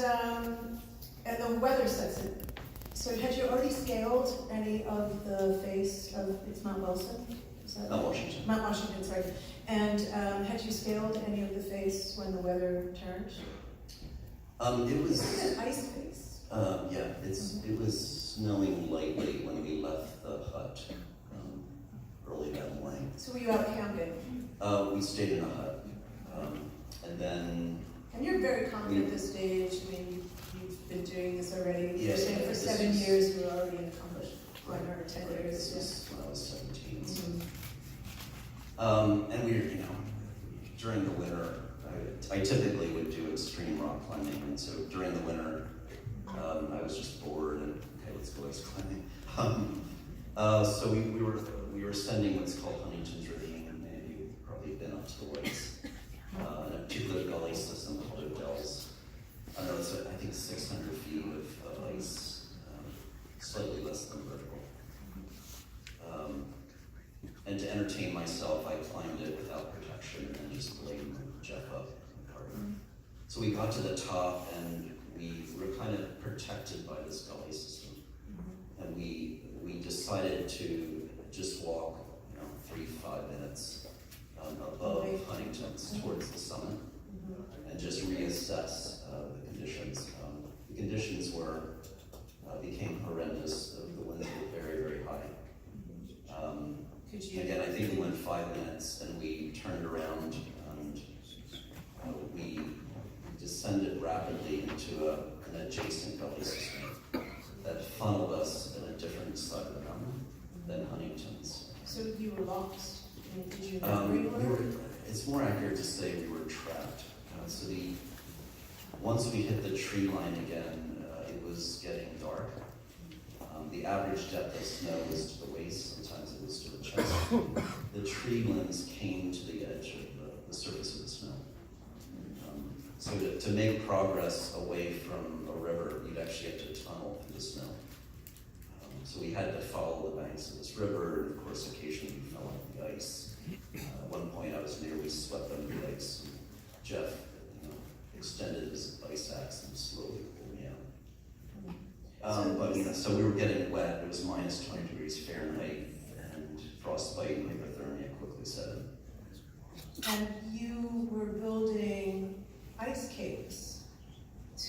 And the weather sets in. So had you already scaled any of the face of, it's Mount Wilson? Is that Mount Washington. Mount Washington, sorry. And had you scaled any of the face when the weather turned? It was It's an ice face. yeah. It was snowing lightly when we left the hut early that morning. So were you out camping? We stayed in a hut, and then. And you're very confident at this stage. I mean, you've been doing this already. Yeah, You're saying for this 7 is- years, you were already an accomplished climber, or 10 Right, years. this was when I was 17. So. Mhm. And we, during the winter, I typically would do extreme rock climbing, and so during the winter, I was just bored and okay, let's go ice climbing. So we were ascending what's called Huntington's Ravine, and maybe you've probably been up to the woods. In a particular gully system called O'Dell's. I know it's I think 600 feet of ice, slightly less than vertical. And to entertain myself, I climbed it without protection and just blamed Jeff up in the car. So we got to the top and we were kind of protected by this gully system. And we decided to just walk, 3 to 5 minutes above Huntington's towards the summit and just reassess the conditions. The conditions became horrendous. The winds were very, very high. Again, I think we went 5 minutes and we turned around and we descended rapidly into an adjacent gully system that funneled us in a different side of the mountain than Huntington's. So you were lost? Did you know where you were? It's more accurate to say we were trapped. Once we hit the tree line again, it was getting dark. The average depth of snow was to the waist, sometimes it was to the chest. The tree limbs came to the edge of the surface of the snow. So to make progress away from a river, you'd actually have to tunnel through the snow. So we had to follow the banks of this river, and of course occasionally we fell on the ice. At one point I was nearly swept under the ice, and Jeff extended his ice axe and slowly pulled me out. So we were getting wet. It was minus 20 degrees Fahrenheit, and frostbite and hypothermia quickly set in. And you were building ice capes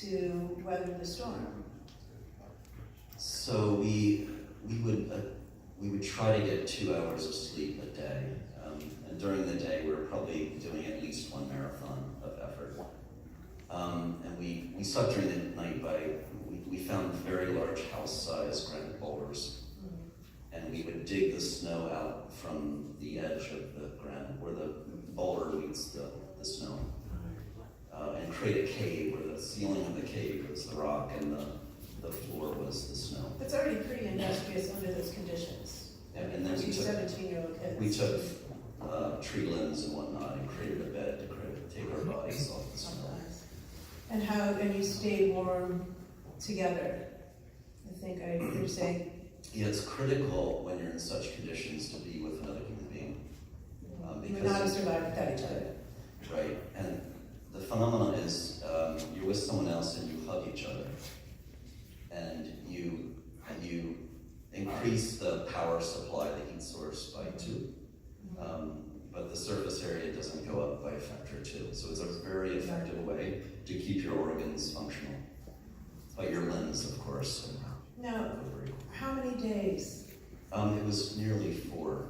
to weather the storm. So we would try to get 2 hours of sleep a day, and during the day we were probably doing at least 1 marathon of effort. And we slept during the night we found very large house-sized granite boulders, and we would dig the snow out from the edge of the granite where the boulder meets the snow, and create a cave where the ceiling of the cave was the rock and the floor was the snow. It's already pretty industrious under those conditions. And then we took 17-year-old kids. We took tree limbs and whatnot and created a bed to take our bodies off the snow. And you stayed warm together. I think I heard you say. Yeah, it's critical when you're in such conditions to be with another human being. You would not have survived without each other. Right, and the phenomenon is you're with someone else and you hug each other, and you increase the power supply, the heat source by 2, but the surface area doesn't go up by a factor of 2. So it's a very effective way to keep your organs functional, but your limbs, of course. Now, how many days? It was nearly 4.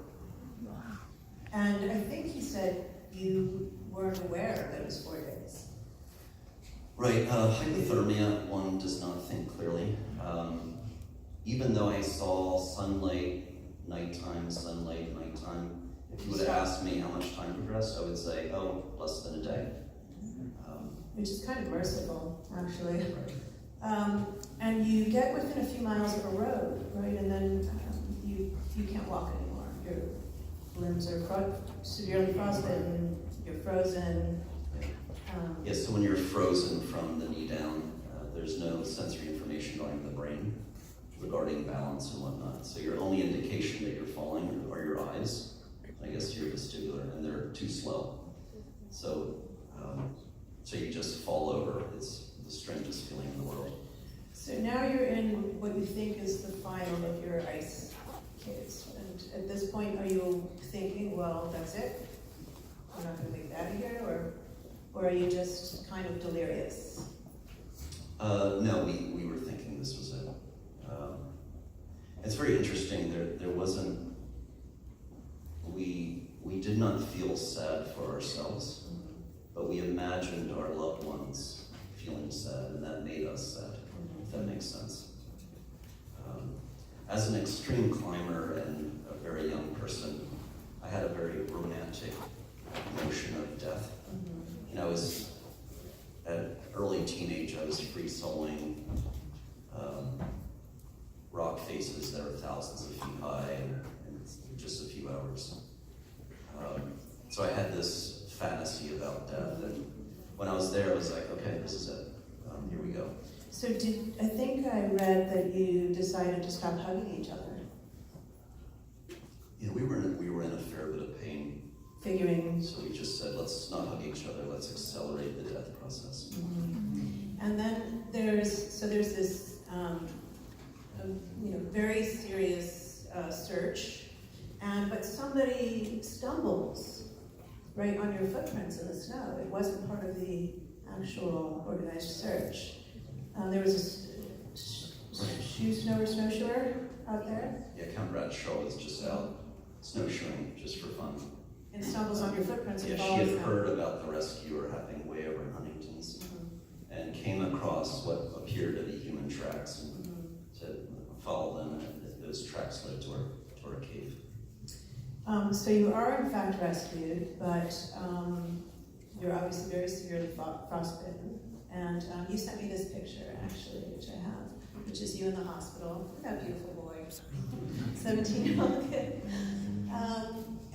And I think he said you weren't aware that it was 4 days. Right, hypothermia, one does not think clearly. Even though I saw sunlight nighttime, if you would have asked me how much time progressed, I would say, less than a day. Which is kind of merciful, actually. And you get within a few miles of a road, right? And then you can't walk anymore. Your limbs are severely frostbitten, you're frozen. Yes, so when you're frozen from the knee down, there's no sensory information going to the brain regarding balance and whatnot. So your only indication that you're falling are your eyes, I guess your vestibular, and they're too slow. So you just fall over. The strangest feeling in the world. So now you're in what you think is the final of your ice case. And at this point, are you thinking, well, that's it? We're not going to make that a year? Or are you just kind of delirious? No, we were thinking this was it. It's very interesting. There wasn't. We did not feel sad for ourselves, but we imagined our loved ones feeling sad, and that made us sad. If that makes sense. As an extreme climber and a very young person, I had a very romantic notion of death. You know, at early teenage, I was free soloing rock faces that are thousands of feet high in just a few hours. So I had this fantasy about death, and when I was there, I was like, okay, this is it. Here we go. So I think I read that you decided to stop hugging each other. Yeah, we were in a fair bit of pain. Figuring. So we just said, let's not hug each other, let's accelerate the death process. And then there's this very serious search, but somebody stumbles right on your footprints in the snow. It wasn't part of the actual organized search. There was a snowshoer out there. Yeah, Count Bradshaw was just out snowshoeing just for fun. And stumbles on your footprints and Yeah, she follows had them. heard about the rescue happening way over in Huntington's and came across what appeared to be human tracks and said, follow them, and those tracks led to our cave. So you are in fact rescued, but you're obviously very severely frostbitten. And you sent me this picture, actually, which I have, which is you in the hospital. Look at that beautiful boy, 17-year-old kid.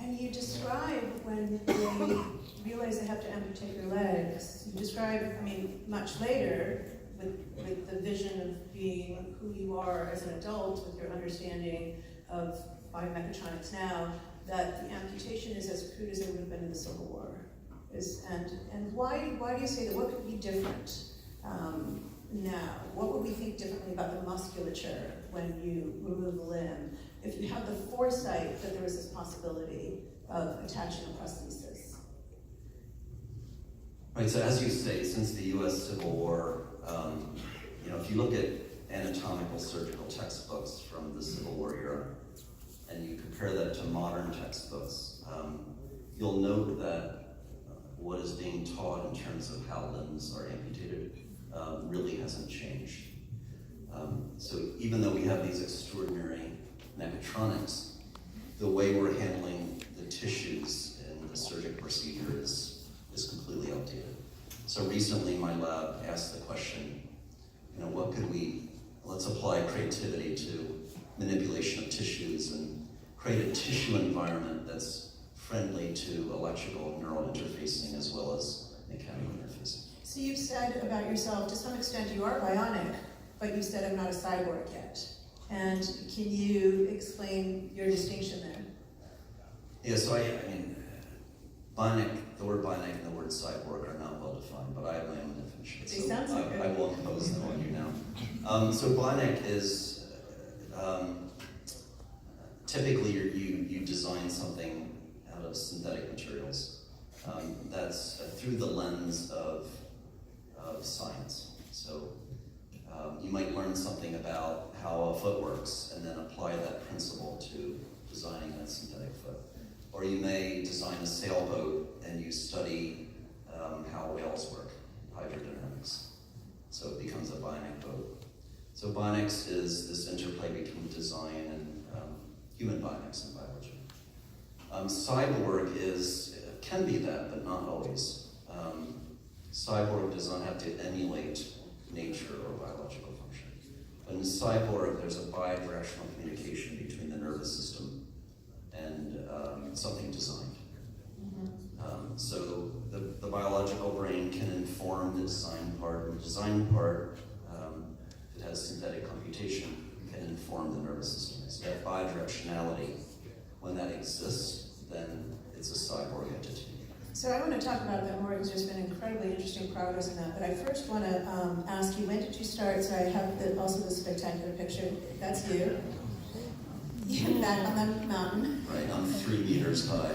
And you describe when they realize they have to amputate your legs. You describe, much later, with the vision of being who you are as an adult, with your understanding of biomechatronics now, that the amputation is as crude as it would have been in the Civil War. And why do you say that? What could be different now? What would we think differently about the musculature when you remove a limb? If you had the foresight that there was this possibility of attaching a prosthesis. Right, so as you say, since the US Civil War, if you look at anatomical surgical textbooks from the Civil War era, and you compare that to modern textbooks, you'll note that what is being taught in terms of how limbs are amputated really hasn't changed. So even though we have these extraordinary mechatronics, the way we're handling the tissues in the surgical procedure is completely outdated. So recently my lab asked the question, what could let's apply creativity to manipulation of tissues and create a tissue environment that's friendly to electrical and neural interfacing as well as mechanical interfacing. So you've said about yourself, to some extent you are bionic, but you said I'm not a cyborg yet. And can you explain your distinction there? Yeah, so bionic, the word bionic and the word cyborg are not well defined, but I have my own definition. They sound so good. I will impose them on you now. So bionic is, typically you design something out of synthetic materials. That's through the lens of science. So you might learn something about how a foot works and then apply that principle to designing a synthetic foot. Or you may design a sailboat and you study how whales work, hydrodynamics. So it becomes a bionic boat. So bionics is this interplay between design and human bionics in biology. Cyborg can be that, but not always. Cyborg does not have to emulate nature or biological function. But in cyborg, there's a bidirectional communication between the nervous system and something designed. So the biological brain can inform the design part, and the design part, if it has synthetic computation, can inform the nervous system. So that bidirectionality, when that exists, then it's a cyborg entity. So I want to talk about that more because there's been incredibly interesting progress in that. But I first want to ask you, when did you start? So I have also the spectacular picture. That's you. You're back on the mountain. Right, I'm 3 meters high.